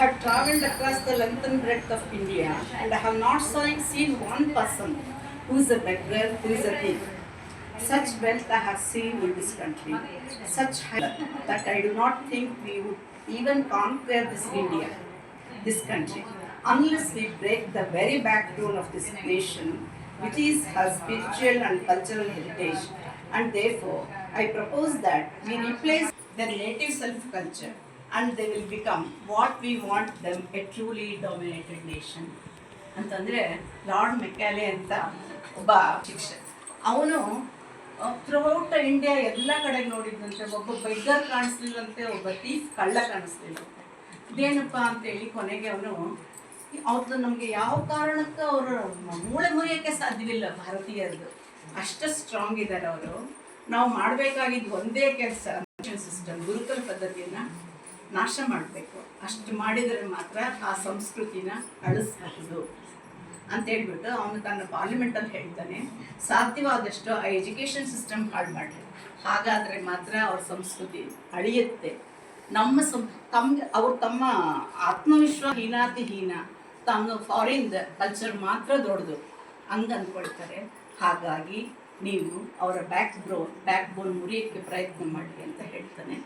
have travelled across the length and breadth of India and I have not seen one person who is a beggar, who is a thief. Such wealth I have seen in this country, such high that I do not think we would even conquer this India, this country, unless we break the very backbone of this nation, which is her spiritual and cultural heritage. And therefore, I propose that we replace their native self-culture and they will become what we want them, a truly dominated nation. ಅಂತಂದರೆ lord Macaulay ಅಂತ ಒಬ್ಬ ಶಿಕ್ಷಕ. ಅವನು throughout India ಎಲ್ಲ ಕಡೆ ನೋಡಿದಂತೆ ಒಬ್ಬ beggar ಕಾಣಿಸ್ಲಿಲ್ಲಂತೆ, ಒಬ್ಬ ಥೀಫ್ ಕಳ್ಳ ಕಾಣಿಸ್ಲಿಲ್ಲಂತೆ. ಇದೇನಪ್ಪ ಅಂತೇಳಿ ಕೊನೆಗೆ ಅವನು ಅವ್ರದ್ದು ನಮಗೆ ಯಾವ ಕಾರಣಕ್ಕೂ ಅವರು ಮೂಳೆ ಮುರಿಯೋಕ್ಕೆ ಸಾಧ್ಯವಿಲ್ಲ. ಭಾರತೀಯರದು ಅಷ್ಟು ಸ್ಟ್ರಾಂಗ್ ಇದ್ದಾರೆ ಅವರು. ನಾವು ಮಾಡಬೇಕಾಗಿದ್ದು ಒಂದೇ ಕೆಲಸ, ಸಿಸ್ಟಮ್ ಗುರುಕುಲ ಪದ್ಧತಿಯನ್ನು ನಾಶ ಮಾಡಬೇಕು. ಅಷ್ಟು ಮಾಡಿದರೆ ಮಾತ್ರ ಆ ಸಂಸ್ಕೃತಿನ ಅಳಿಸ್ಬಹುದು ಅಂತ ಹೇಳ್ಬಿಟ್ಟು ಅವನು ತನ್ನ ಪಾರ್ಲಿಮೆಂಟಲ್ಲಿ ಹೇಳ್ತಾನೆ, ಸಾಧ್ಯವಾದಷ್ಟು ಆ ಎಜುಕೇಷನ್ ಸಿಸ್ಟಮ್ ಹಾಳು ಮಾಡಿ, ಹಾಗಾದರೆ ಮಾತ್ರ ಅವ್ರ ಸಂಸ್ಕೃತಿ ಅಳಿಯುತ್ತೆ. ಅವ್ರು ತಮ್ಮ ಆತ್ಮವಿಶ್ವಾಸ ಹೀನಾತಿಹೀನ, ತಮ್ಮ ಫಾರಿನ್ದ ಕಲ್ಚರ್ ಮಾತ್ರ ದೊಡ್ಡದು ಹಂಗೆ ಅಂದ್ಕೊಳ್ತಾರೆ. ಹಾಗಾಗಿ ನೀವು ಅವರ ಬ್ಯಾಕ್ ಬೋನ್ ಮುರಿಯೋಕ್ಕೆ ಪ್ರಯತ್ನ ಮಾಡಿ ಅಂತ ಹೇಳ್ತಾನೆ.